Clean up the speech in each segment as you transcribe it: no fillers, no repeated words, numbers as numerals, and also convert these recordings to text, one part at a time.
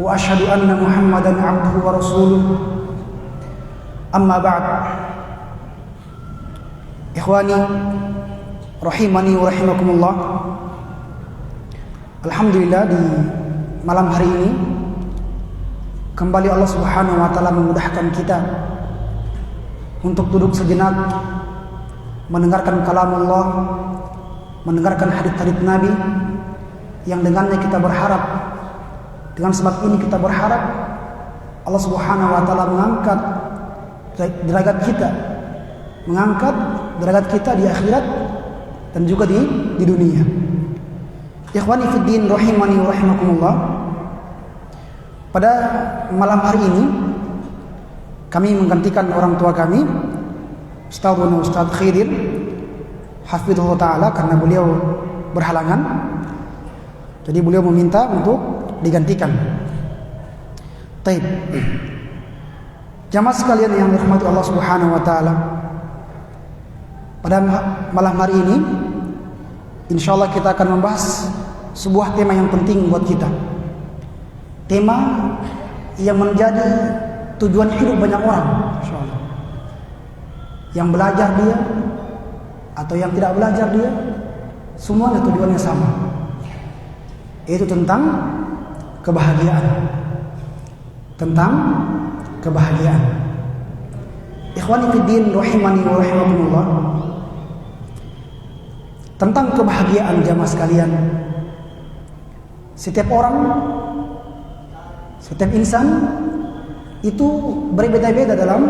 وأشهد أن محمدا عبده ورسوله أما بعد إخواني rahimani wa rahimakumullah. Alhamdulillah, di malam hari ini kembali Allah Subhanahu wa taala memudahkan kita untuk duduk sejenak mendengarkan kalam Allah, mendengarkan hadits-hadits Nabi yang dengannya kita berharap, dengan sebab ini kita berharap Allah Subhanahu wa taala mengangkat derajat kita, mengangkat derajat kita di akhirat dan juga di dunia. Ikhwani fid din rahimani wa rahimakumullah. Pada malam hari ini kami menggantikan orang tua kami, Ustaz Khidir hafizahullah taala, karena beliau berhalangan. Jadi beliau meminta untuk digantikan. Taib. Jamaah sekalian yang dirahmati Allah Subhanahu wa taala, pada malam hari ini insyaallah kita akan membahas sebuah tema yang penting buat kita. Tema yang menjadi tujuan hidup banyak orang, insyaallah. Yang belajar dia atau yang tidak belajar dia, semuanya tujuannya sama. Yaitu tentang kebahagiaan. Tentang kebahagiaan. Ikhwani fid din rahimani wa rahimakumullah. Tentang kebahagiaan jamaah sekalian, setiap orang, setiap insan itu berbeda-beda dalam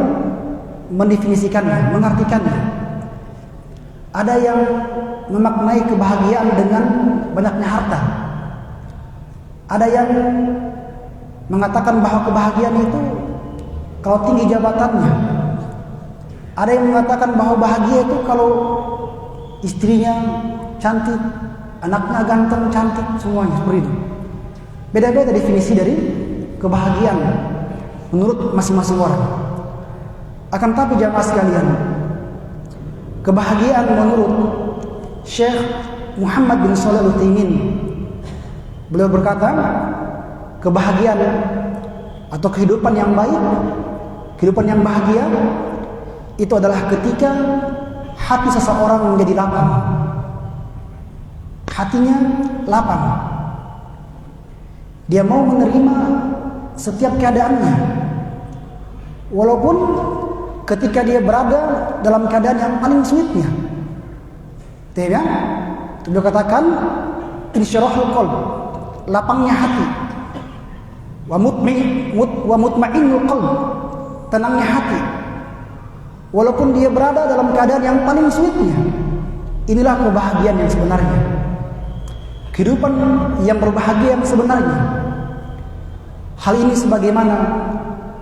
mendefinisikannya, mengartikannya. Ada yang memaknai kebahagiaan dengan banyaknya harta. Ada yang mengatakan bahwa kebahagiaan itu kalau tinggi jabatannya. Ada yang mengatakan bahwa bahagia itu kalau istrinya cantik, anaknya ganteng, cantik, semuanya seperti itu. Beda-beda definisi dari kebahagiaan menurut masing-masing orang. Akan tapi jamaah sekalian, kebahagiaan menurut Syekh Muhammad bin Shalih Al-Utsaimin, beliau berkata, kebahagiaan atau kehidupan yang baik, kehidupan yang bahagia itu adalah ketika hati seseorang menjadi lapang. Hatinya lapang. Dia mau menerima setiap keadaannya, walaupun ketika dia berada dalam keadaan yang paling sulitnya. Tidak? Beliau katakan insyirahul qalb, lapangnya hati. Wa mutma'innul qalb, tenangnya hati. Walaupun dia berada dalam keadaan yang paling sulitnya. Inilah kebahagiaan yang sebenarnya. Kehidupan yang berbahagia yang sebenarnya. Hal ini sebagaimana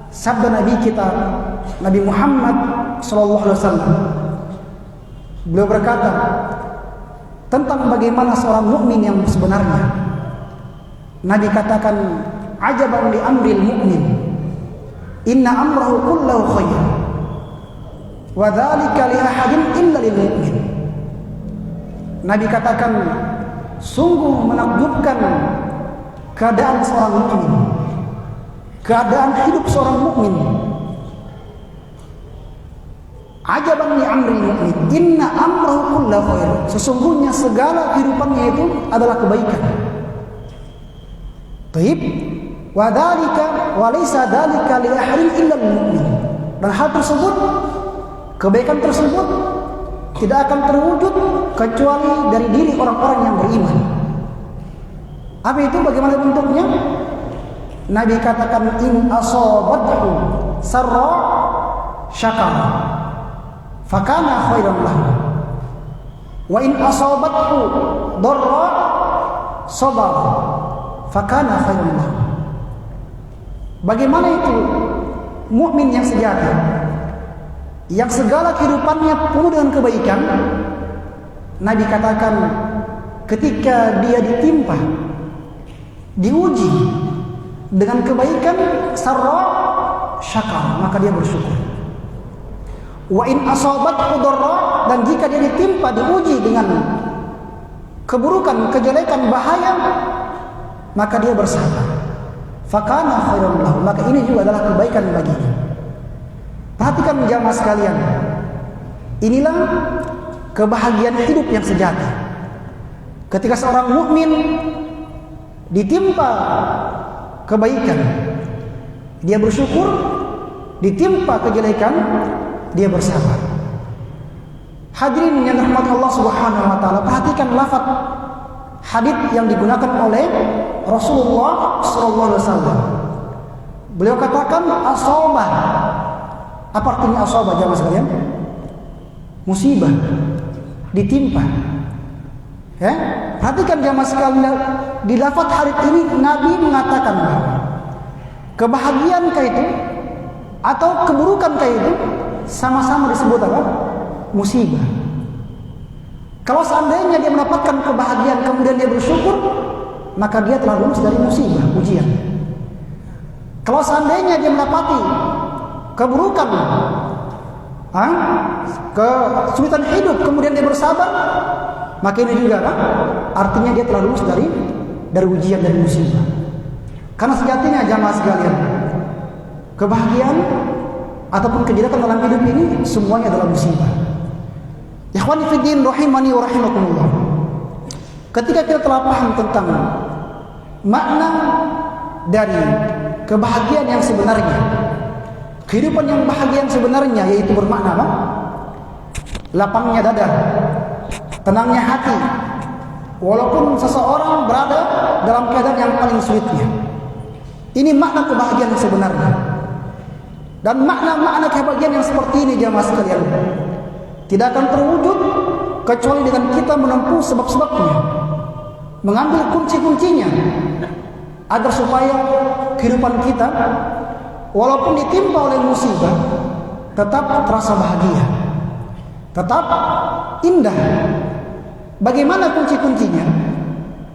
sabda Nabi kita, Nabi Muhammad SAW. Beliau berkata tentang bagaimana seorang mukmin yang sebenarnya. Nabi katakan, ajaban li amril mu'min, inna amrahu kullahu khair, wa dzalika li ahadin illa lil mu'min. Nabi katakan, sungguh menakjubkan keadaan seorang mukmin, keadaan hidup seorang mukmin. Ajaban li amril mu'min, inna amrahu kullahu khair. Sesungguhnya segala kehidupannya itu adalah kebaikan. Taib, wa dzalika wa laysa dzalika li ahadin illa lil mu'min. Dan hal tersebut, kebaikan tersebut tidak akan terwujud kecuali dari diri orang-orang yang beriman. Apa itu? Bagaimana bentuknya? Nabi katakan, in asabathu sarra syakara fakana khairan lahu, wa in asabathu dharra sabara fakana khairan lahu. Bagaimana itu mukmin yang sejati, yang segala kehidupannya penuh dengan kebaikan? Nabi katakan, ketika dia ditimpa, diuji dengan kebaikan, sarra syakar, maka dia bersyukur. Wa in asabathu dharra, dan jika dia ditimpa, diuji dengan keburukan, kejelekan, bahaya, maka dia bersabar. fakana khairan lahu, maka ini juga adalah kebaikan baginya. Perhatikan jamaah sekalian, inilah kebahagiaan hidup yang sejati. Ketika seorang mukmin ditimpa kebaikan, dia bersyukur, ditimpa kejelekan, dia bersabar. Hadirin yang dirahmati Allah Subhanahu wa taala, perhatikan lafaz hadits yang digunakan oleh Rasulullah sallallahu alaihi wasallam. Beliau katakan asabah. Apa artinya asabah jamaah sekalian? Musibah, ditimpa. Ya, perhatikan jamaah sekalian, di lafaz hadits ini Nabi mengatakan bahwa kebahagiaan itu atau keburukan itu sama-sama disebut apa? Musibah. Kalau seandainya dia mendapatkan kebahagiaan kemudian dia bersyukur, maka dia telah lulus dari musibah, ujian. Kalau seandainya dia mendapati keburukan, kesulitan hidup kemudian dia bersabar, maka ini juga artinya dia telah lulus dari ujian, dari musibah. Karena sejatinya jamaah sekalian, kebahagiaan ataupun kejelekan dalam hidup ini semuanya adalah musibah. Ikhwani fiddin rahimani wa rahimakumullah. Ketika kita telah paham tentang makna dari kebahagiaan yang sebenarnya, kehidupan yang bahagia yang sebenarnya, yaitu bermakna apa? Lapangnya dada, tenangnya hati, walaupun seseorang berada dalam keadaan yang paling sulitnya. Ini makna kebahagiaan yang sebenarnya. Dan makna-makna kebahagiaan yang seperti ini jamaah sekalian tidak akan terwujud kecuali dengan kita menempuh sebab-sebabnya, mengambil kunci-kuncinya, agar supaya kehidupan kita walaupun ditimpa oleh musibah tetap terasa bahagia, tetap indah. Bagaimana kunci-kuncinya?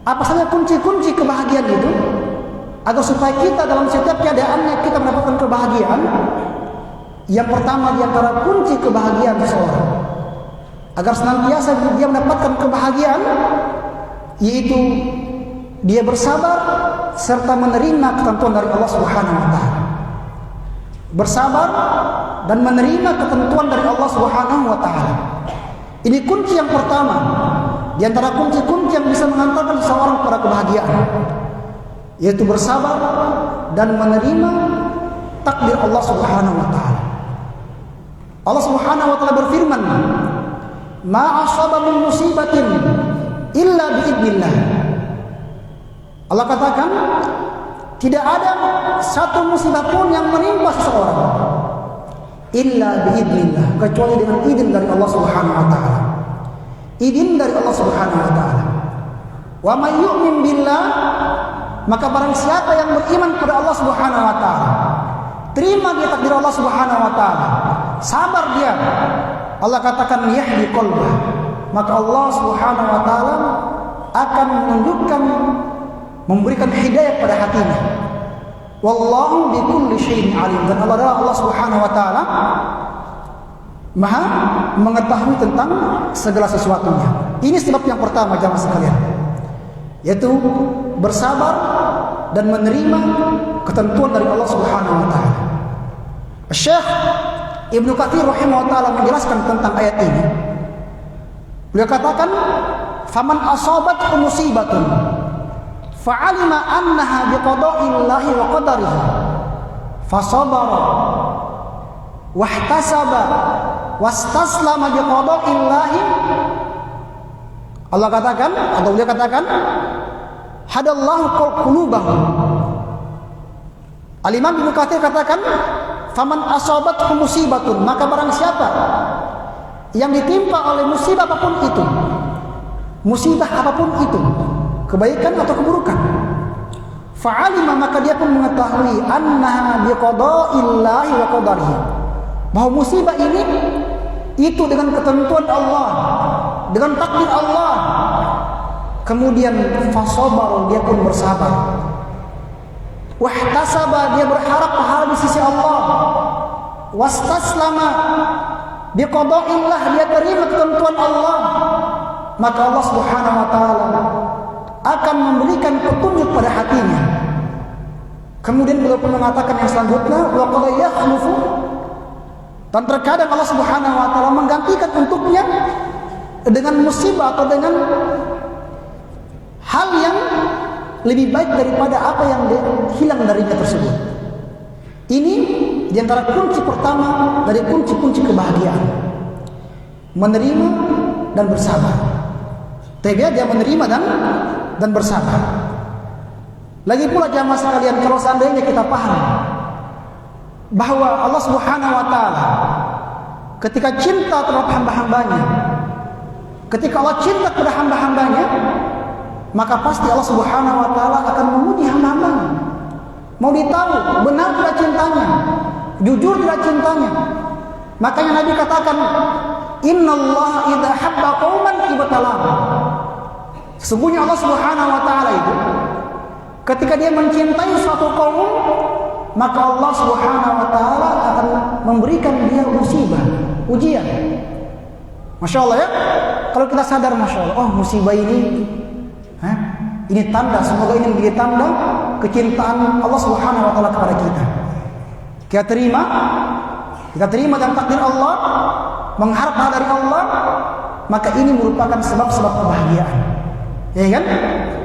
Apa saja kunci-kunci kebahagiaan itu? Agar supaya kita dalam setiap keadaannya kita mendapatkan kebahagiaan. Yang pertama di antara kunci kebahagiaan seseorang agar senantiasa dia mendapatkan kebahagiaan, yaitu dia bersabar serta menerima ketentuan dari Allah Subhanahu wa taala. Bersabar dan menerima ketentuan dari Allah Subhanahu wa taala. Ini kunci yang pertama di antara kunci-kunci yang bisa mengantarkan seseorang kepada kebahagiaan, yaitu bersabar dan menerima takdir Allah Subhanahu wa taala. Allah Subhanahu wa taala berfirman, "Ma asaba min musibatin illa biidznillah." Allah katakan, tidak ada satu musibah pun yang menimpa seseorang illa biidznillah, kecuali dengan izin dari Allah Subhanahu wa taala. Izin dari Allah Subhanahu wa taala. Wa may yu'min billah, maka barang siapa yang beriman kepada Allah Subhanahu wa taala, terima dia takdir Allah Subhanahu wa taala, sabar dia, Allah katakan yahdi qalbah, maka Allah Subhanahu wa taala akan menunjukkan, memberikan hidayah pada hatinya. Wallahu bikulli syai'in alim, dan Allah Subhanahu wa taala Maha mengetahui tentang segala sesuatunya. Ini sebab yang pertama jamaah sekalian, yaitu bersabar dan menerima ketentuan dari Allah Subhanahu wa taala. Syekh Ibnu Katsir rahimahullah taala menjelaskan tentang ayat ini. Beliau katakan, "Faman asabathu musibatun fa'alima annaha biqada'illahi wa qadarihi fasabara wahtasaba wastaslama biqada'illahi." Allah katakan, atau beliau katakan, hadallahu qulubahum. Al-Imam Ibnu Katsir katakan, faman asabathu musibatun, maka barang siapa yang ditimpa oleh musibah apapun itu, musibah apapun itu, kebaikan atau keburukan, fa'alima, maka dia pun mengetahui annaha biqada'illahi wa qadarihi, bahwa musibah ini itu dengan ketentuan Allah, dengan takdir Allah. Kemudian fasabar, dia pun bersabar. Wahtasaba, dia berharap pahala di sisi Allah. Wastaslama biqada'illah, dia terima ketentuan Allah. Maka Allah Subhanahu wa taala akan memberikan petunjuk pada hatinya. Kemudian beliau pun mengatakan yang selanjutnya, wa qad yakhlufu, dan terkadang Allah Subhanahu wa taala menggantikan untuknya dengan musibah atau dengan hal yang lebih baik daripada apa yang hilang darinya tersebut. Ini diantara kunci pertama dari kunci-kunci kebahagiaan, menerima dan bersabar. Dia menerima dan bersabar. Lagi pula jamaah sekalian, kalau seandainya kita paham bahwa Allah Subhanahu wa taala ketika cinta terhadap hamba-hambanya, ketika Allah cinta kepada hamba-hambanya, maka pasti Allah Subhanahu wa taala akan menguji hamba-hambanya. Mau ditahu benar tidak cintanya, jujur tidak cintanya. Makanya Nabi katakan, innallaha idza habba qauman ibtalahum. Sesungguhnya Allah Subhanahu wa taala itu ketika dia mencintai suatu kaum, maka Allah Subhanahu wa taala akan memberikan dia musibah, ujian. Masya Allah ya. Kalau kita sadar, Masya Allah, oh musibah ini tanda, semoga ini menjadi tanda kecintaan Allah Subhanahu wa taala kepada kita. Kita terima dan takdir Allah, mengharap dari Allah, maka ini merupakan sebab-sebab kebahagiaan. Ya kan?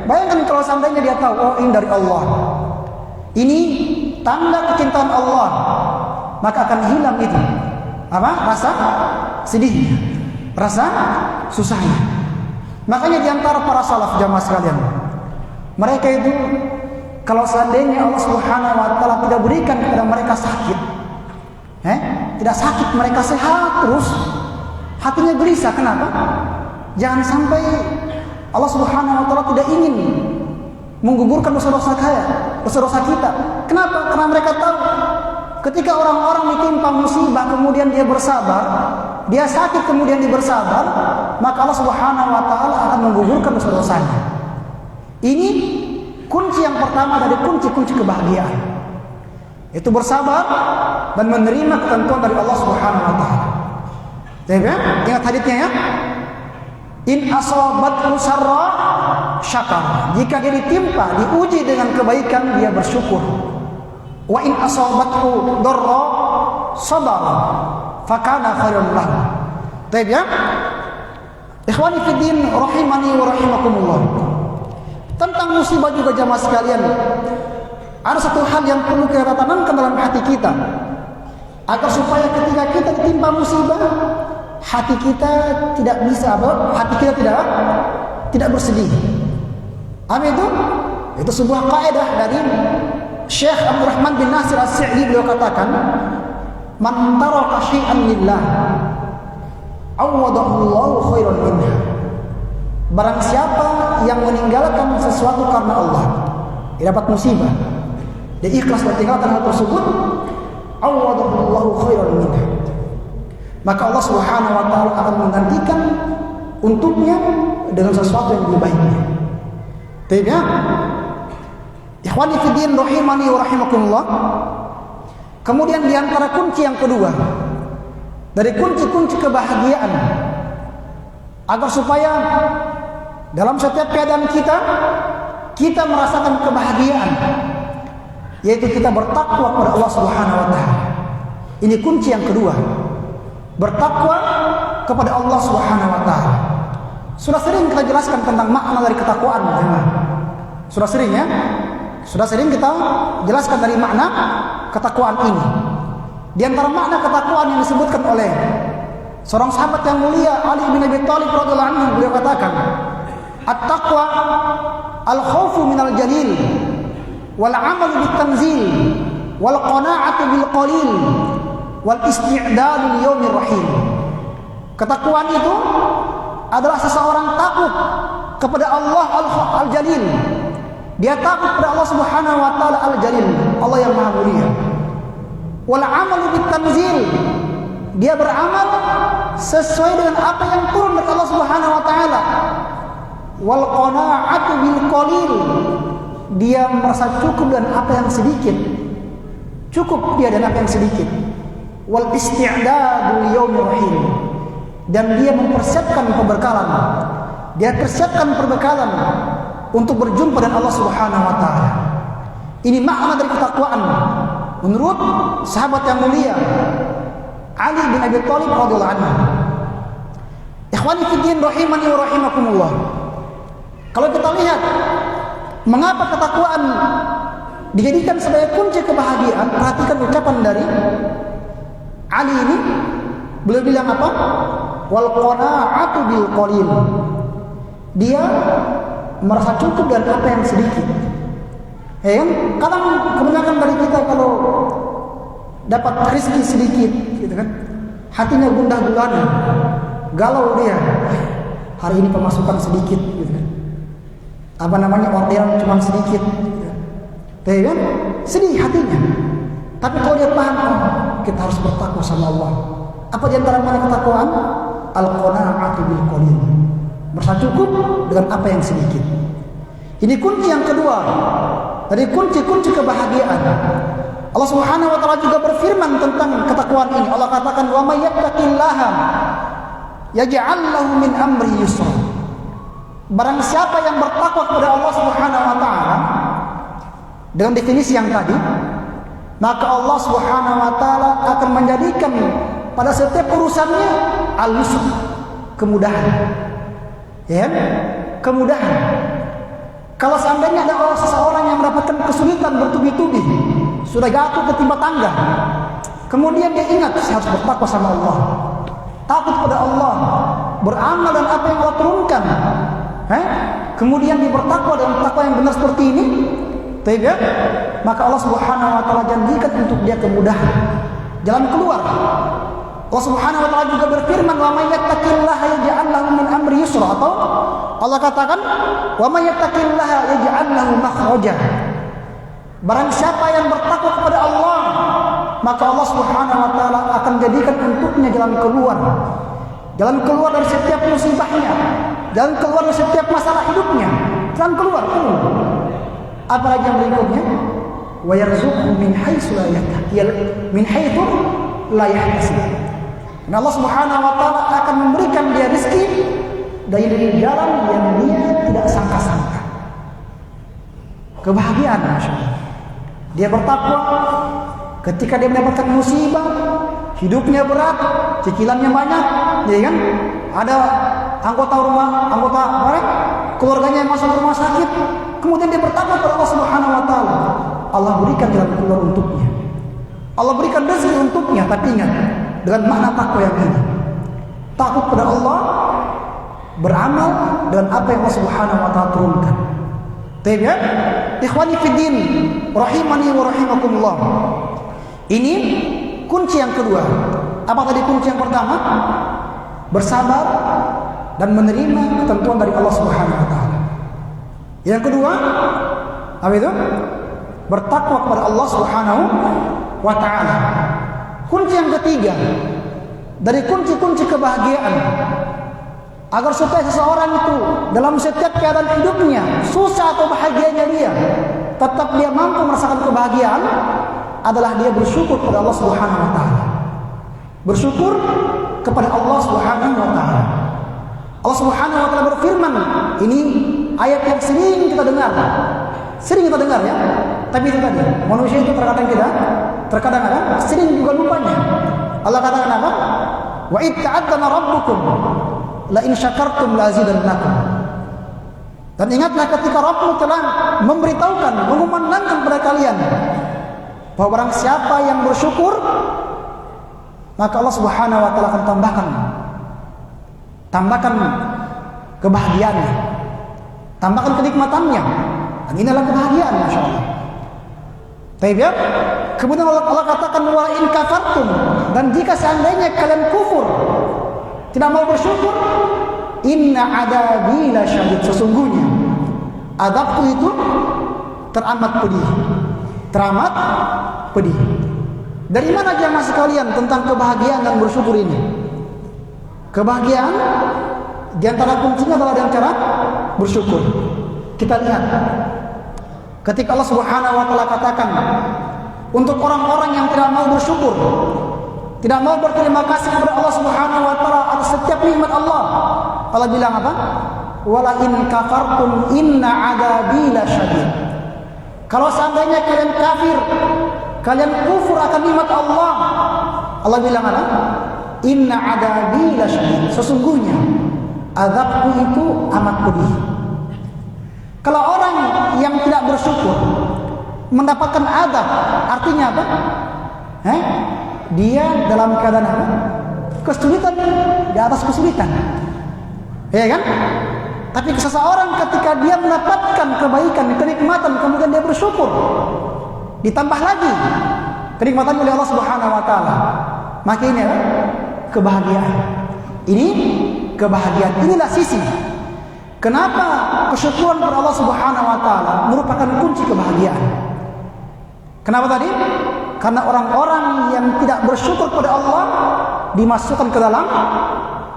Bayangkan kalau seandainya dia tahu, oh ini dari Allah, ini tanda kecintaan Allah, maka akan hilang itu rasa sedihnya, rasa susahnya. Makanya diantara para salaf jamaah sekalian, mereka itu kalau seandainya Allah Subhanahu wa taala tidak berikan kepada mereka sakit, tidak sakit, mereka sehat terus, hatinya gelisah. Kenapa? Jangan sampai Allah Subhanahu wa taala tidak ingin menggugurkan dosa-dosa kita. Kenapa? Karena mereka tahu ketika orang-orang ditimpa musibah kemudian dia bersabar, dia sakit kemudian dia bersabar, maka Allah Subhanahu wa taala akan menggugurkan dosa-dosanya. Ini kunci yang pertama dari kunci-kunci kebahagiaan, itu bersabar dan menerima ketentuan dari Allah Subhanahu wa taala. Ingat haditsnya ya. In asabathu sarra syakar. Jika dia ditimpa, diuji dengan kebaikan, dia bersyukur. Wa in asabathu darra sabar, fakana khairan lahu. Baik ya. Ikhwani fi din rahimani wa rahimakumullah. Tentang musibah juga jamaah sekalian, ada satu hal yang perlu kita tanamkan dalam hati kita, agar supaya ketika kita ditimpa musibah, hati kita tidak bisa hati kita tidak bersedih. Apa itu? Itu sebuah kaidah dari Syekh Abdurrahman bin Nasir As-Sa'di. Beliau katakan, man taraka syai'an lillah awadahu Allahu khairan minha. Barang siapa yang meninggalkan sesuatu karena Allah, dia dapat musibah, dia ikhlas meninggalkan hal tersebut, awadahu Allahu khairan minha, maka Allah Subhanahu wa taala akan menggantikan untuknya dengan sesuatu yang lebih baiknya. Tidak? Ikhwani fi din rahimani wa rahimakumullah. Kemudian di antara kunci yang kedua dari kunci-kunci kebahagiaan, agar supaya dalam setiap keadaan kita merasakan kebahagiaan, yaitu kita bertakwa kepada Allah Subhanahu wa taala. Ini kunci yang kedua. Bertakwa kepada Allah Subhanahu wa taala. Sudah sering kita jelaskan tentang makna dari ketakwaan, teman. Sudah sering ya? Sudah sering kita jelaskan dari makna ketakwaan ini. Di antara makna ketakwaan yang disebutkan oleh seorang sahabat yang mulia Ali bin Abi Thalib radhiyallahu anhu, beliau katakan, "At-taqwa al-khaufu minal jalil wal 'amalu bit-tanzil wal qana'atu bil qalil wal isti'dadu li yaumir rahim." Ketakwaan itu adalah seseorang takut kepada Allah Al-Jalil. Dia takut kepada Allah Subhanahu wa taala Al-Jalil, Allah yang Maha Mulia. Wal 'amalu bit-tanzil, dia beramal sesuai dengan apa yang turun dari Allah Subhanahu wa taala. Wal qana'atu bil qalil, dia merasa cukup dengan apa yang sedikit. Cukup dia dengan apa yang sedikit. Wal isti'dadu li yaumir rahim, dan dia mempersiapkan pembekalan. Dia persiapkan perbekalan untuk berjumpa dengan Allah Subhanahu wa taala. Ini makna dari ketakwaan menurut sahabat yang mulia Ali bin Abi Thalib radhiyallahu anhu. Ikhwani fi din rahimani wa rahimakumullah. Kalau kita lihat mengapa ketakwaan dijadikan sebagai kunci kebahagiaan, perhatikan ucapan dari Ali ini. Beliau bilang apa? Wal qanaa'atu bil qalil. Dia merasa cukup dengan apa yang sedikit. Ya kan? Kadang kebanyakan dari kita kalau dapat rezeki sedikit, gitu kan, hatinya gundah gulana, galau dia. Hari ini pemasukan sedikit, gitu kan. Apa namanya, orderan cuma sedikit, gitu kan? Sedih hatinya. Tapi kalau dia paham, kita harus bertakwa sama Allah. Apa di antara mana ketakwaan? Al-qanaa'atu bil qalil. Merasa cukup dengan apa yang sedikit. Ini kunci yang kedua dari kunci-kunci kebahagiaan. Allah Subhanahu wa taala juga berfirman tentang ketakwaan ini. Allah katakan, "Wa may yattaqillaha yaj'al lahu min amri yusra." Barang siapa yang bertakwa kepada Allah Subhanahu wa taala dengan definisi yang tadi, maka Allah Subhanahu wa taala akan menjadikan pada setiap urusannya al-yusr, kemudahan. Ya, kemudahan. Kalau seandainya ada seseorang yang mendapatkan kesulitan bertubi-tubi, sudah jatuh ketimpa tangga, kemudian dia ingat, saya harus bertakwa sama Allah, takut pada Allah, beramal dan apa yang Allah turunkan, kemudian dia bertakwa dengan takwa yang benar seperti ini, maka Allah Subhanahu wa taala janjikan untuk dia kemudahan, jalan keluar. Allah Subhanahu wa taala juga berfirman, "Wa may yattaqillaha yaj'al lahu min amri yusra." Atau Allah katakan, "Wa may yattaqillaha yaj'al lahu makhraja." Barang siapa yang bertakwa kepada Allah, maka Allah Subhanahu wa taala akan jadikan untuknya jalan keluar. Jalan keluar dari setiap musibahnya, jalan keluar dari setiap masalah hidupnya. Jalan keluar. Apalagi yang berikutnya? Wa yarzuqhu min haitsu la yahtasib. Min haitsu la yahtasib. Dan Allah Subhanahu wa taala akan memberikan dia rezeki dari jalan yang dia tidak sangka-sangka. Kebahagiaan, Masya Allah. Dia bertakwa ketika dia mendapatkan musibah, hidupnya berat, cicilannya banyak, ya kan? Ada anggota keluarganya yang masuk rumah sakit, kemudian dia bertakwa kepada Allah Subhanahu wa taala. Allah berikan jalan keluar untuknya. Allah berikan rezeki untuknya, tapi ingat, dengan makna takwa yang ini. Takut pada Allah, beramal dengan apa yang Allah Subhanahu wa taala turunkan. Ya? Ikhwani fi din, rahimani wa rahimakumullah. Ini kunci yang kedua. Apa tadi kunci yang pertama? Bersabar dan menerima ketentuan dari Allah Subhanahu wa taala. Yang kedua, apa itu? Bertakwa kepada Allah Subhanahu wa taala. Kunci yang ketiga dari kunci-kunci kebahagiaan, agar supaya seseorang itu dalam setiap keadaan hidupnya, susah atau bahagianya dia, tetap dia mampu merasakan kebahagiaan, adalah dia bersyukur kepada Allah Subhanahu wa taala. Bersyukur kepada Allah Subhanahu wa taala. Allah Subhanahu wa taala berfirman, ini ayat yang sering kita dengar. Sering kita dengar ya. Tapi itu tadi, manusia itu terkadang ada sering juga lupanya. Allah katakan apa? Wa id ta'adzana rabbukum la in syakartum la azidannakum. Dan ingatlah ketika Rabbmu telah memberitahukan, mengumandangkan kepada kalian bahwa barang siapa yang bersyukur, maka Allah Subhanahu wa taala akan tambahkan kebahagiaannya, tambahkan kenikmatannya. Dan ini adalah kebahagiaan, Masya Allah. Ya? Kemudian Allah katakan, wa in kafartum, dan jika seandainya kalian kufur, tidak mau bersyukur, inna adabi la syadid, sesungguhnya adabku itu teramat pedih. Dari mana jemaah sekalian tentang kebahagiaan dan bersyukur ini? Kebahagiaan di antara kuncinya adalah dengan cara bersyukur. Kita lihat ketika Allah Subhanahu wa taala katakan untuk orang-orang yang tidak mau bersyukur, tidak mau berterima kasih kepada Allah Subhanahu wa taala atas setiap nikmat Allah. Allah bilang apa? Wala in kafartum inna adabi lasyadid. Kalau seandainya kalian kafir, kalian kufur akan nikmat Allah, Allah bilang apa? Inna adabi lasyadid. Sesungguhnya azabku itu amat pedih. Kalau orang yang tidak bersyukur mendapatkan azab, artinya apa? Dia dalam keadaan apa? Kesulitan di atas kesulitan, ya kan? Tapi seseorang ketika dia mendapatkan kebaikan, kenikmatan, kemudian dia bersyukur, ditambah lagi kenikmatan oleh Allah Subhanahu wa taala, maka ini adalah kebahagiaan. Ini kebahagiaan. Inilah sisi kenapa kesyukuran kepada Allah Subhanahu wa taala merupakan kunci kebahagiaan. Kenapa tadi? Karena orang-orang yang tidak bersyukur kepada Allah dimasukkan ke dalam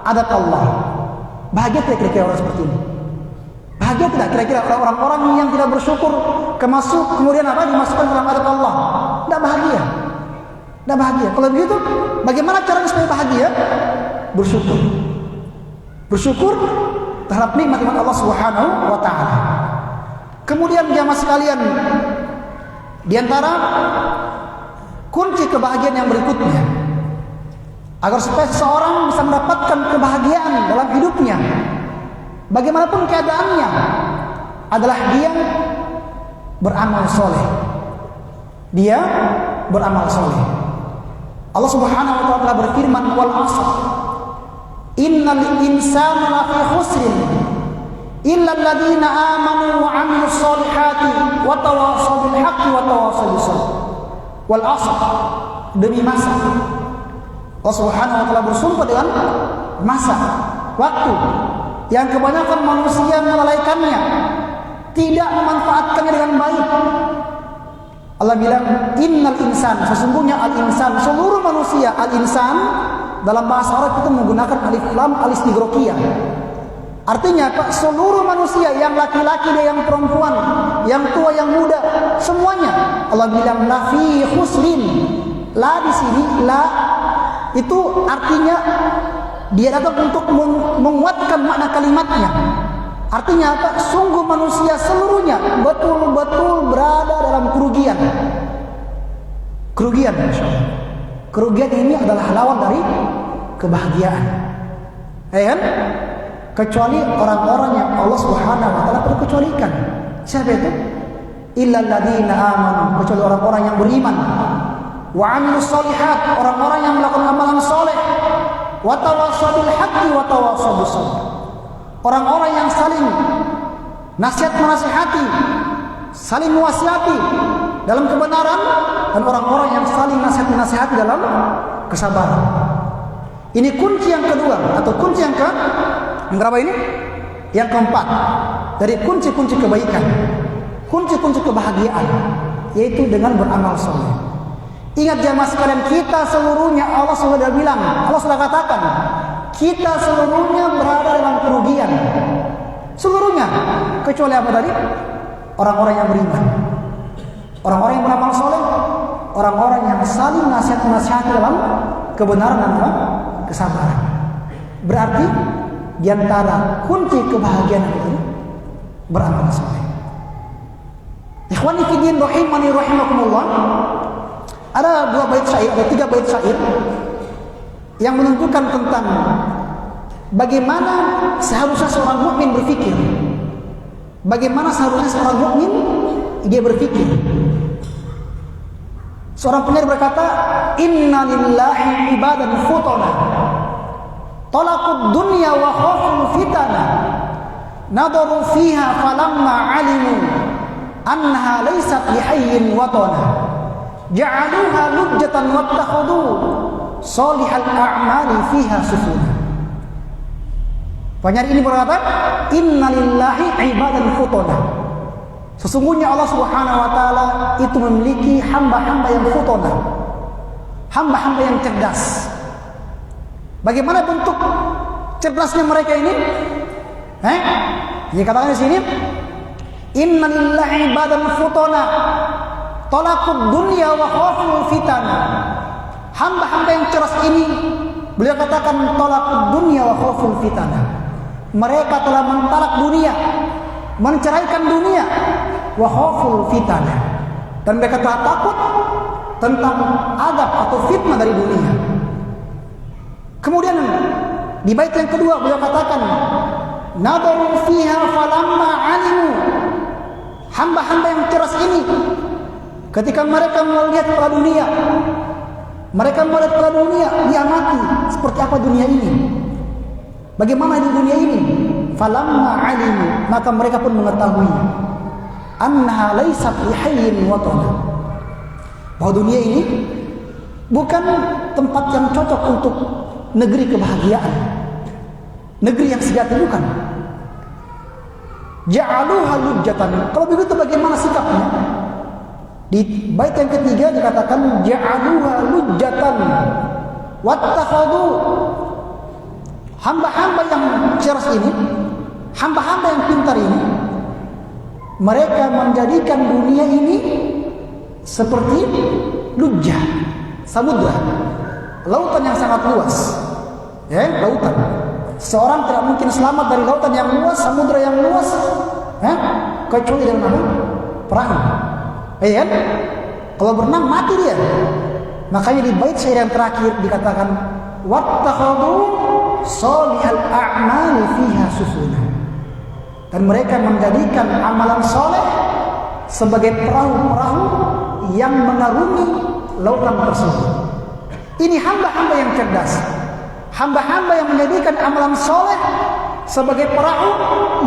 adab Allah. Bahagia tidak kira-kira orang seperti ini? Bahagia tidak kira-kira orang-orang yang tidak bersyukur kemudian apa? Dimasukkan ke dalam adab Allah? Tidak bahagia. Tidak bahagia. Kalau begitu, bagaimana caranya supaya bahagia? Bersyukur. Bersyukur terhadap nikmat-nikmat Allah Subhanahu wa taala. Kemudian jamaah sekalian, di antara kunci kebahagiaan yang berikutnya, agar supaya seseorang bisa mendapatkan kebahagiaan dalam hidupnya, bagaimanapun keadaannya, adalah dia beramal soleh. Dia beramal soleh. Allah Subhanahu wa taala berfirman, wal 'ashr innal insana lafi khusrin illa alladziina aamanu wa 'amilus shalihati wa tawassaw bil haqqi wa tawassaw bis sabr. Wal 'ashr, demi masa. Allah Subhanahu wa taala bersumpah dengan masa, waktu yang kebanyakan manusia melalaikannya, tidak memanfaatkannya dengan baik. Allah bilang innal insan, sesungguhnya al-insan, seluruh manusia. Al-insan dalam bahasa Arab itu menggunakan alif lam al-istighraqiyah. Artinya apa? Seluruh manusia, yang laki-laki dan yang perempuan, yang tua yang muda, semuanya. Allah bilang la fi khusrin. La di sini, la itu artinya dia datang untuk menguatkan makna kalimatnya. Artinya apa? Sungguh manusia seluruhnya betul-betul berada dalam kerugian. Kerugian. Kerugian ini adalah lawan dari kebahagiaan. Ya kan? Kecuali orang-orang yang Allah Subhanahu wa taala perkecualikan. Siapa itu? Illal ladzina amanu, kecuali orang-orang yang beriman. Wa 'amilus shalihat, orang-orang yang melakukan amalan saleh. Wa tawassaw bil haqqi wa tawassaw bis sabr. Orang-orang yang saling nasihat menasihati, saling mewasiati dalam kebenaran, dan orang-orang yang saling nasihat menasihati dalam kesabaran. Ini kunci yang kedua, atau kunci yang berapa ini? Yang keempat dari kunci-kunci kebaikan, kunci-kunci kebahagiaan, yaitu dengan beramal soleh. Ingat jamaah sekalian, kita seluruhnya, Allah sudah bilang, Allah sudah katakan, kita seluruhnya berada dalam kerugian. Seluruhnya, kecuali apa tadi? Orang-orang yang beriman, orang-orang yang beramal soleh, orang-orang yang saling nasihat-nasihati dalam kebenaran dan kesabaran. Berarti di antara kunci kebahagiaan itu beramal soleh. Ikhwani fi din rahimani rahimakumullah. Ada 2 bait syair, ada 3 bait syair yang menunjukkan tentang bagaimana seharusnya seorang mukmin berpikir. Bagaimana seharusnya seorang mukmin dia berpikir. Seorang penyair berkata, "Inna lillahi ibadan futana, talaqud dunya wa khaful fitana, nadaru fiha falamma alimu annaha laysat lihayyin watana. Ja'aluha lujjatan wattakhadhu salihal a'mali fiha sufuna." Penyair ini berkata, innalillahi ibadan futana. Sesungguhnya Allah Subhanahu wa taala itu memiliki hamba-hamba yang futana, hamba-hamba yang cerdas. Bagaimana bentuk cerdasnya mereka ini? Dikatakan di sini, innalillahi ibadan futana, talaqud dunya wa khaful fitana. Hamba-hamba yang cerdas ini, beliau katakan talaqud dunya wa khaful fitana. Mereka telah mentalak dunia, menceraikan dunia, wa khaful fitan. Dan mereka telah takut tentang adab atau fitnah dari dunia. Kemudian di bait yang kedua beliau katakan, nadaru fiha falamma alimu. Hamba-hamba yang cerdas ini ketika mereka melihat pada dunia, mereka melihat pada dunia, diamati seperti apa dunia ini, bagaimana di dunia ini. Falamma alimu, maka mereka pun mengetahui annaha laysat lihayyin watana, bahwa dunia ini bukan tempat yang cocok untuk negeri kebahagiaan, negeri yang sejati, bukan. Ja'aluha lujjatan. Kalau begitu bagaimana sikapnya? Di bait yang ketiga dikatakan ja'aluha lujjatan wattakhadhu. Hamba-hamba yang cerdas ini, hamba-hamba yang pintar ini, mereka menjadikan dunia ini seperti lujjah, samudra, lautan yang sangat luas. Ya, lautan. Seorang tidak mungkin selamat dari lautan yang luas, samudra yang luas, kecuali dalam apa? Perahu. Kan? Kalau berenang mati dia. Makanya di bait syair yang terakhir dikatakan wattakhadhu shalihal a'mali fiha sufuna. Dan mereka menjadikan amalan soleh sebagai perahu-perahu yang mengarungi lautan tersebut. Ini hamba-hamba yang cerdas, hamba-hamba yang menjadikan amalan soleh sebagai perahu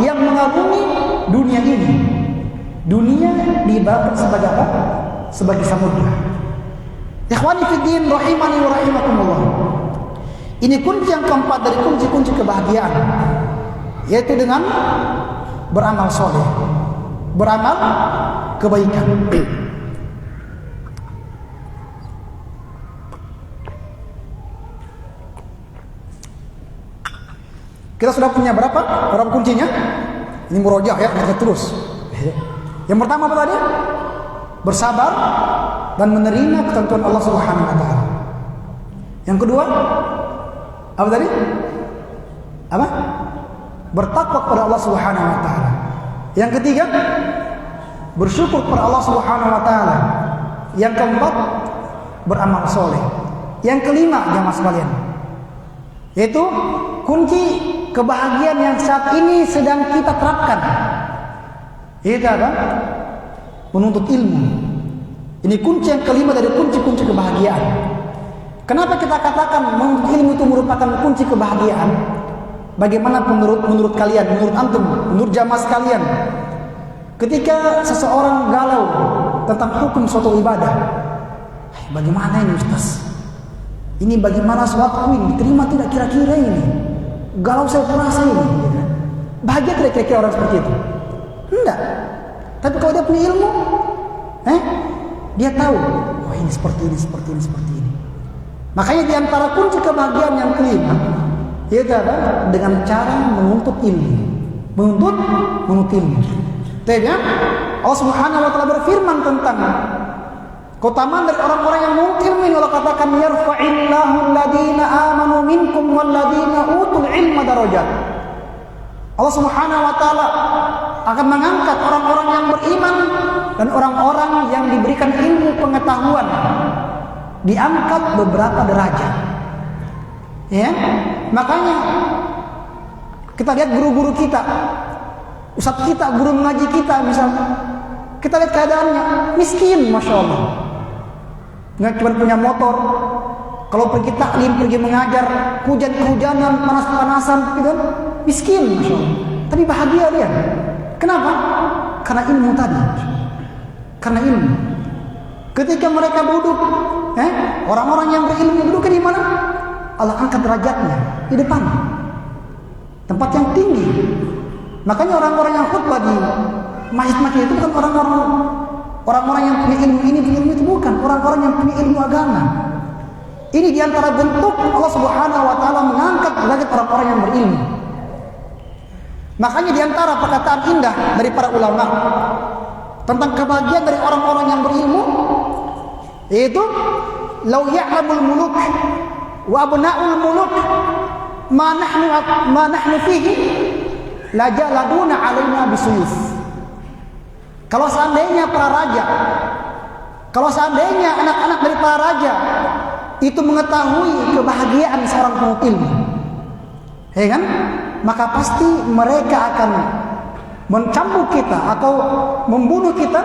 yang mengarungi dunia ini. Dunia diibaratkan sebagai apa? Sebagai samudra. Ikhwani fiddin rahimani wa rahimakumullah. Ini kunci yang keempat dari kunci-kunci kebahagiaan, yaitu dengan beramal soleh, beramal kebaikan. Kita sudah punya berapa kuncinya? Ini murojaah ya, kita terus. Yang pertama apa tadi? Bersabar dan menerima ketentuan Allah Subhanahu wa taala. Yang kedua, apa tadi? Apa? Bertakwa kepada Allah Subhanahu wa taala. Yang ketiga, bersyukur kepada Allah Subhanahu wa taala. Yang keempat, beramal soleh. Yang kelima, jamaah sekalian, yaitu kunci kebahagiaan yang saat ini sedang kita terapkan, yaitu apa? Menuntut ilmu. Ini kunci yang kelima dari kunci-kunci kebahagiaan. Kenapa kita katakan menuntut ilmu itu merupakan kunci kebahagiaan? Bagaimana menurut kalian, menurut antum, menurut jamaah sekalian, ketika seseorang galau tentang hukum suatu ibadah, bagaimana ini Ustaz? Ini bagaimana sholatku ini diterima tidak kira-kira ini? Galau saya puasa ini. Bahagia tidak kira-kira orang seperti itu? Enggak. Tapi kalau dia punya ilmu, dia tahu, oh ini seperti ini, seperti ini, seperti ini. Makanya di antara kunci kebahagiaan yang kelima, yaitu apa? Dengan cara menuntut ilmu. Menuntut ilmu. Tanya, Allah Subhanahu wa taala berfirman tentang keutamaan dari orang-orang yang menuntut ilmu ini. Allah katakan yarfa'illahu alladhina amanu minkum walladhina utul ilma darajat. Allah Subhanahu wa taala akan mengangkat orang-orang yang beriman dan orang-orang yang diberikan ilmu pengetahuan, diangkat beberapa derajat. Ya, makanya kita lihat guru-guru kita, ustadz kita, guru mengaji kita misalnya, kita lihat keadaannya miskin, masya Allah, nggak cuma punya motor, kalau pergi taklim, pergi mengajar, hujan-hujanan, panas-panasan, gitu, miskin, masya Allah, tapi bahagia dia. Kenapa? Karena ilmu tadi, karena ilmu. Ketika mereka duduk, orang-orang yang berilmu duduk di mana? Allah angkat derajatnya di depan, tempat yang tinggi. Makanya orang-orang yang khutbah di masjid-masjid itu bukan orang-orang yang punya ilmu ini, punya ilmu itu, bukan orang-orang yang punya ilmu agama. Ini diantara bentuk Allah Subhanahu wa taala mengangkat derajat orang-orang yang berilmu. Makanya diantara perkataan indah dari para ulama tentang kebahagiaan dari orang-orang yang berilmu, yaitu law ya'lamul muluk wa abna'ul muluk ma nahnu fihi la jaladuna alaina bisuyuf. Kalau seandainya para raja, kalau seandainya anak-anak dari para raja itu mengetahui kebahagiaan seorang penuntut ilmu, ya kan? Maka pasti mereka akan mencambuk kita atau membunuh kita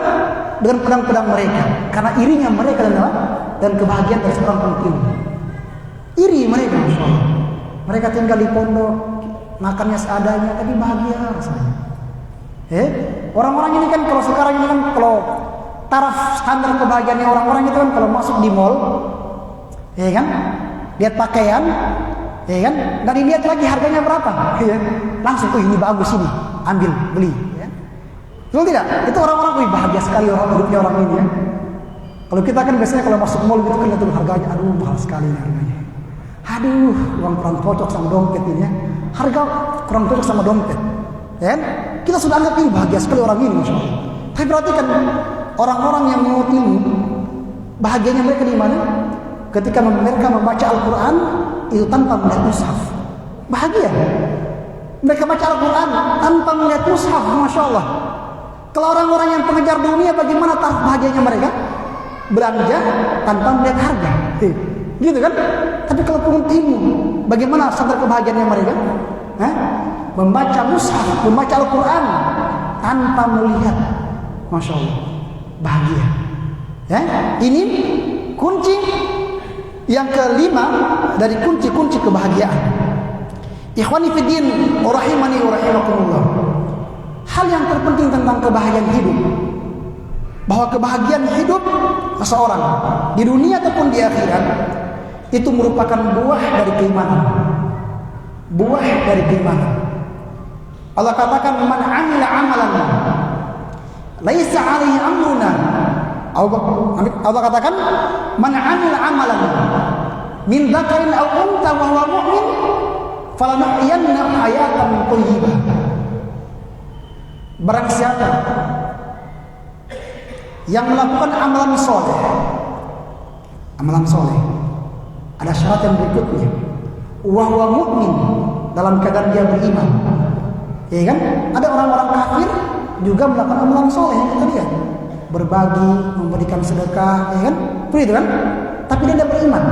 dengan pedang-pedang mereka karena irinya mereka dan kebahagiaan dari seorang penuntut ilmu. Iri mereka, Masya Allah. Mereka tinggal di pondok, makannya seadanya, tapi bahagia rasanya. Orang-orang ini kan kalau sekarang ini kan kalau taraf standar kebahagiaannya orang-orang itu kan kalau masuk di mall, ya kan, lihat pakaian, ya kan, dan dilihat lagi harganya berapa, ya, langsung, ini bagus ini, ambil, beli. Ya. Betul tidak? Itu orang-orang bahagia sekali orang hidupnya orang ini. Ya. Kalau kita kan biasanya kalau masuk mall gitu kan lihat harganya, aduh mahal sekali ini harganya. Aduh, uang kurang cocok sama dompet ini ya. Harga kurang cocok sama dompet. Ya kan? Kita sudah anggap ini bahagia sekali orang ini, Masya Allah. Tapi perhatikan orang-orang yang menuntut ilmu, bahagianya mereka di mana? Ketika mereka membaca Al-Quran itu tanpa melihat mushaf, bahagia. Mereka baca Al-Quran tanpa melihat mushaf, Masya Allah. Kalau orang-orang yang pengejar dunia, bagaimana taraf bahagianya mereka? Belanja tanpa melihat harga, gitu kan? Tapi kalau penuntut ilmu, bagaimana standar kebahagiaannya mereka? Membaca mushaf, membaca Al-Quran tanpa melihat, Masya Allah, bahagia. Ya, ini kunci yang kelima dari kunci-kunci kebahagiaan. Ikhwani fiddin, rahimani wa rahimakumullah. Hal yang terpenting tentang kebahagiaan hidup, bahwa kebahagiaan hidup seseorang di dunia ataupun di akhirat itu merupakan buah dari keimanan. Buah dari keimanan. Allah katakan, man 'amila 'amalan laisa 'alaihi amruna. Allah katakan, man 'amila 'amalan min dzakarin aw untha wa huwa mu'min falanuhyiyannahu hayatan thayyibah. Barang siapa yang melakukan amalan soleh, ada syarat yang berikutnya, wa huwa mu'min, dalam keadaan dia beriman. Ya kan? Ada orang-orang kafir juga melakukan amalan soleh yang kita lihat, berbagi, memberikan sedekah, ya kan? Begitu kan? Tapi dia tidak beriman,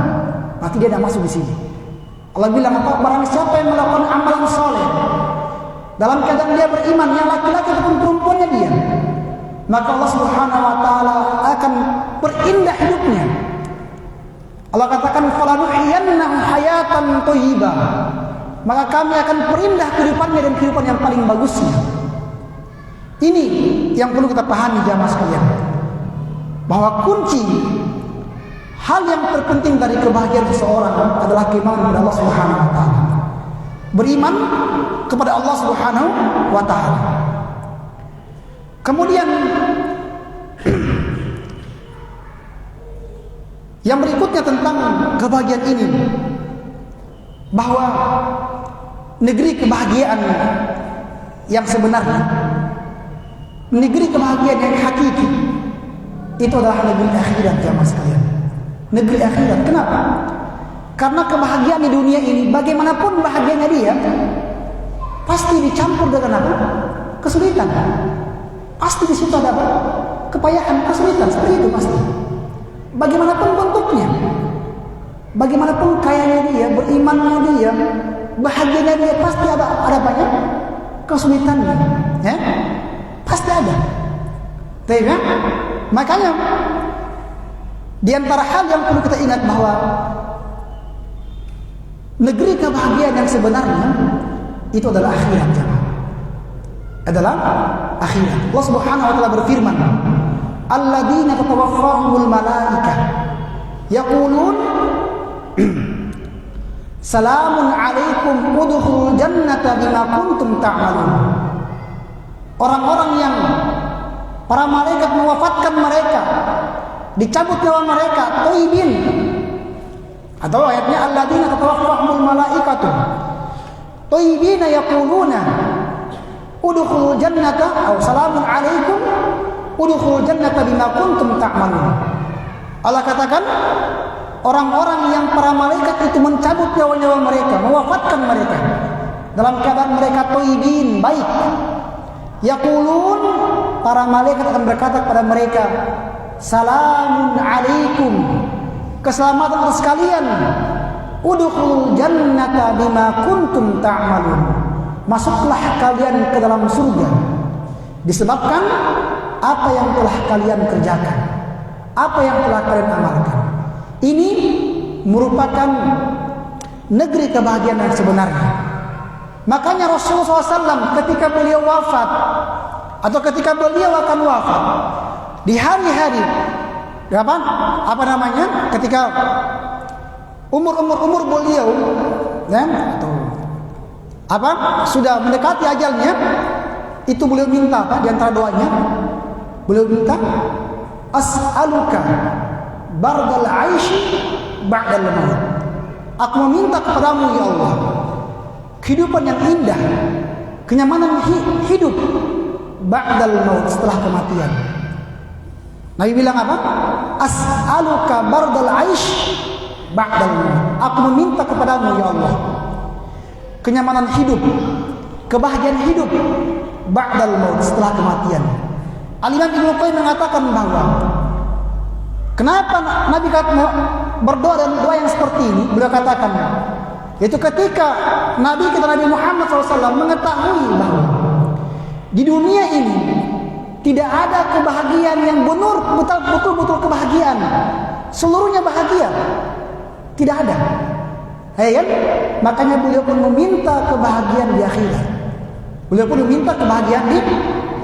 berarti dia tidak masuk di sini. Allah bilang apa? Barang siapa yang melakukan amalan soleh dalam keadaan dia beriman, yang laki-laki ataupun perempuannya dia, maka Allah Subhanahu wa taala akan berindah hidupnya. Allah katakan, falanuhyiyannahu hayatan thayyibah. Maka kami akan perindah kehidupannya dan kehidupan yang paling bagusnya. Ini yang perlu kita pahami jamaah sekalian, bahwa kunci hal yang terpenting dari kebahagiaan seseorang adalah keimanan kepada Allah Subhanahu wa taala. Beriman kepada Allah Subhanahu wa taala. Kemudian yang berikutnya tentang kebahagiaan ini, bahwa negeri kebahagiaan yang sebenarnya, negeri kebahagiaan yang hakiki, itu adalah negeri akhirat jamaah sekalian. Negeri akhirat. Kenapa? Karena kebahagiaan di dunia ini, bagaimanapun bahagianya dia, pasti dicampur dengan apa? Kesulitan. Pasti di situ ada apa? Kepayahan, kesulitan, seperti itu pasti. Bagaimanapun bentuknya, bagaimanapun kayanya dia, berimannya dia, bahagianya dia, pasti ada banyak kesulitannya, ya, pasti ada. Tidak? Makanya di antara hal yang perlu kita ingat bahwa negeri kebahagiaan yang sebenarnya itu adalah akhirat, jemaah. Adalah akhirat. Allah Subhanahu wa taala berfirman, alladzina tatawaffahumul malaikah yaqulun salamun alaikum udkhulul jannata bima kuntum ta'malun. Orang-orang yang para malaikat mewafatkan mereka, dicabut nyawa mereka, thayyibin. Atau ayatnya alladzina tatawaffahumul malaikatu thayyibina yaquluna udkhulul jannata aw salamun alaikum udkhulul jannata bima kuntum ta'malun. Allah katakan, orang-orang yang para malaikat itu mencabut nyawa-nyawa mereka, mewafatkan mereka dalam keadaan mereka thayyibin, baik. Yaqulun, para malaikat akan berkata kepada mereka, salamun alaikum, keselamatan atas kalian, udkhulul jannata bima kuntum ta'malun, masuklah kalian ke dalam surga disebabkan apa yang telah kalian kerjakan, apa yang telah kalian amalkan. Ini merupakan negeri kebahagiaan yang sebenarnya. Makanya Rasulullah SAW ketika beliau wafat atau ketika beliau akan wafat, di hari-hari ketika umur beliau sudah mendekati ajalnya, itu beliau minta di antara doanya, beliau minta, as'aluka bardal aishi ba'dal maut. Aku meminta kepadamu ya Allah kehidupan yang indah, kenyamanan hidup ba'dal maut, setelah kematian. Nabi bilang apa? As'aluka bardal aish ba'dal maut. Aku meminta kepadamu ya Allah kenyamanan hidup, kebahagiaan hidup ba'dal maut, setelah kematian. Al-Imam Ibnu Qayyim mengatakan bahwa kenapa Nabi berdoa dan doa yang seperti ini, beliau katakan yaitu ketika Nabi Muhammad SAW mengetahui bahwa di dunia ini tidak ada kebahagiaan yang betul-betul kebahagiaan, seluruhnya bahagia, tidak ada. Kan? Makanya beliau pun meminta kebahagiaan di akhirat. Beliau pun meminta kebahagiaan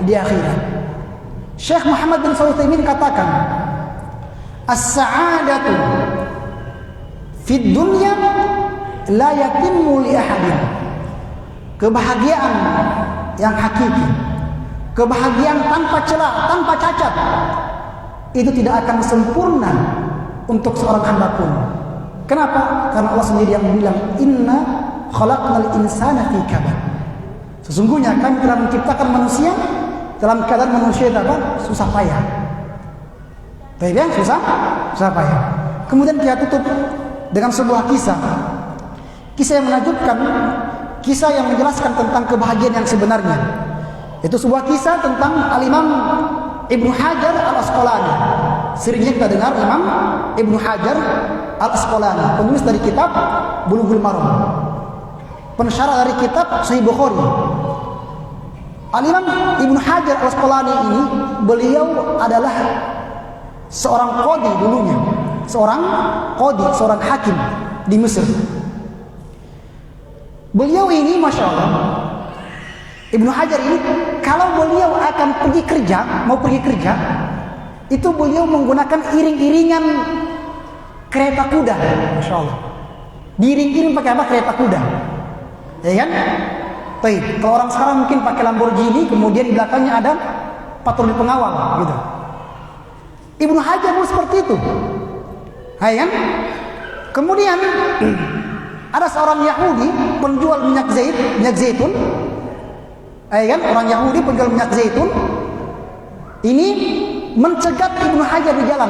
di akhirat. Syekh Muhammad bin Shalih Al-Utsaimin katakan, as-sa'adatu fid dunya la yatimmu li ahadin. Kebahagiaan yang hakiki, kebahagiaan tanpa celah, tanpa cacat, itu tidak akan sempurna untuk seorang hamba pun. Kenapa? Karena Allah sendiri yang bilang, inna khalaqnal insana fi kabad. Sesungguhnya kami telah menciptakan manusia dalam keadaan manusia susah payah. Baik, susah payah. Kemudian kita tutup dengan sebuah kisah yang menakjubkan, kisah yang menjelaskan tentang kebahagiaan yang sebenarnya. Itu sebuah kisah tentang Al-Imam Ibnu Hajar Al-Asqalani. Seringnya kita dengar Imam Ibnu Hajar Al-Asqalani, penulis dari kitab Bulughul Maram, pensyarah dari kitab Sahih Bukhari. Al-Imam Ibnu Hajar Al-Asqalani ini, beliau adalah seorang qadhi dulunya, seorang hakim di Mesir. Beliau ini, masya Allah, Ibnu Hajar ini, kalau beliau akan pergi kerja, itu beliau menggunakan iring-iringan kereta kuda, masya Allah. Diiring-iring pakai apa? Kereta kuda, ya kan? Baik, kalau orang sekarang mungkin pakai Lamborghini, kemudian di belakangnya ada patroli pengawal, gitu. Ibnu Hajar pun seperti itu, ya kan? Kemudian ada seorang Yahudi penjual minyak zaitun, ya kan? Orang Yahudi penjual minyak zaitun ini mencegat Ibnu Hajar di jalan.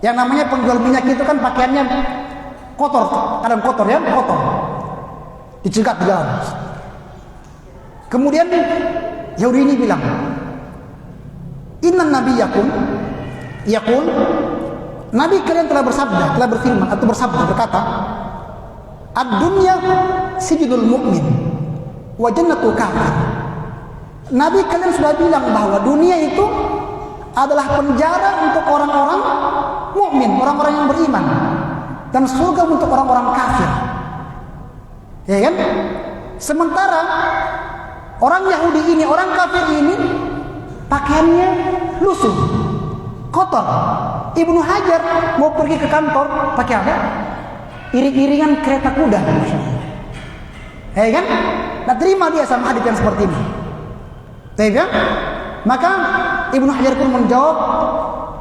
Yang namanya penjual minyak itu kan pakaiannya kotor, kadang kotor ya, kotor. Dicegat di jalan. Kemudian Yahudi ini bilang, inna nabiyakum yaqul, nabi kalian telah berfirman atau berkata, ad-dunya sijnul mu'min wa jannatul kafir. Nabi kalian sudah bilang bahwa dunia itu adalah penjara untuk orang-orang mukmin, orang-orang yang beriman, dan surga untuk orang-orang kafir. Ya kan? Sementara orang Yahudi ini, orang kafir ini, pakaiannya lusuh, kotor. Ibnu Hajar mau pergi ke kantor pakai apa? Iring-iringan kereta kuda. Ya kan? Nah, terima dia sama hadits yang seperti ini. Ya kan? Maka Ibnu Hajar pun menjawab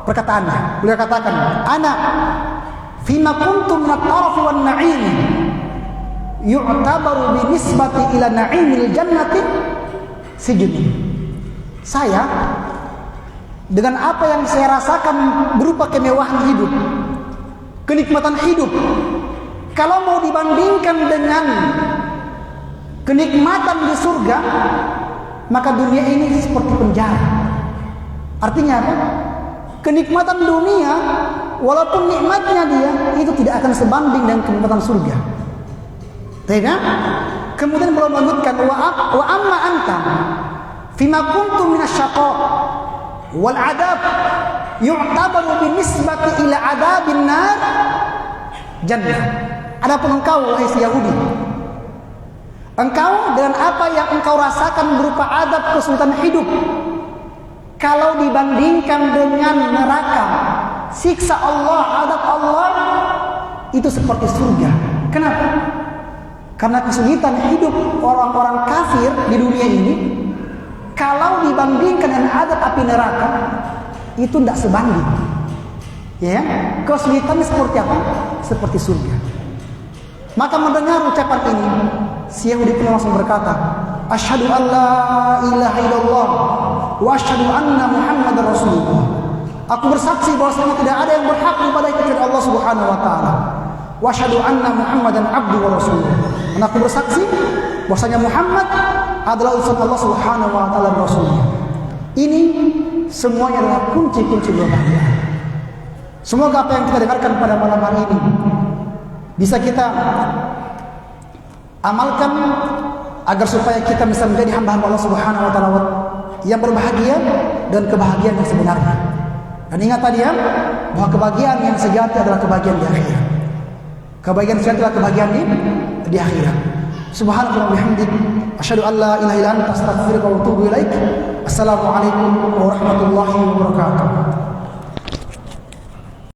perkataannya. Beliau katakan, ana fima kuntum min at-taraf wan na'im yu'tabaru bi nisbati ila na'imil jannati sijni. Saya dengan apa yang saya rasakan berupa kemewahan hidup, kenikmatan hidup, kalau mau dibandingkan dengan kenikmatan di surga, maka dunia ini seperti penjara. Artinya apa? Kenikmatan dunia, walaupun nikmatnya dia, itu tidak akan sebanding dengan kenikmatan surga. Tidak? Kemudian beliau melanjutkan, wa amma anta fima kuntum minasyaqa wal adab yu'tabaru binisbati ila adabin nar jannah. Adapun engkau, wahai si Yahudi, engkau dengan apa yang engkau rasakan berupa adab kesulitan hidup, kalau dibandingkan dengan neraka, siksa Allah, adab Allah, itu seperti surga. Kenapa? Karena kesulitan hidup orang-orang kafir di dunia ini, kalau dibandingkan dengan adab api neraka, itu tidak sebanding. Ya, kesulitannya seperti apa? Seperti surga. Maka mendengar ucapan ini, si Yahudi pun langsung berkata, asyhadu an la ilaha illallah wa asyhadu anna Muhammadar Rasulullah. Aku bersaksi bahwasanya tidak ada yang berhak kepada kecuali Allah Subhanahu wa taala. Wa asyhadu anna Muhammadan abduhu wa rasuluh. Dan aku bersaksi bahwasanya Muhammad adalah utusan Allah Subhanahu wa taala dan rasulnya. Ini semuanya adalah kunci-kunci kebahagiaan. Semoga apa yang kita dengarkan pada malam hari ini bisa kita amalkan agar supaya kita bisa menjadi hamba-hamba Allah Subhanahu wa taala yang berbahagia dan kebahagiaan yang sebenarnya. Dan ingat tadi ya, bahwa kebahagiaan yang sejati adalah kebahagiaan di akhirat. Kebahagiaan sejati adalah kebahagiaan di akhirat. Subhanallah wa bihamdik, asyhadu an la ilaha illa anta, astaghfiruka wa atubu ilaik. Assalamualaikum warahmatullahi wabarakatuh.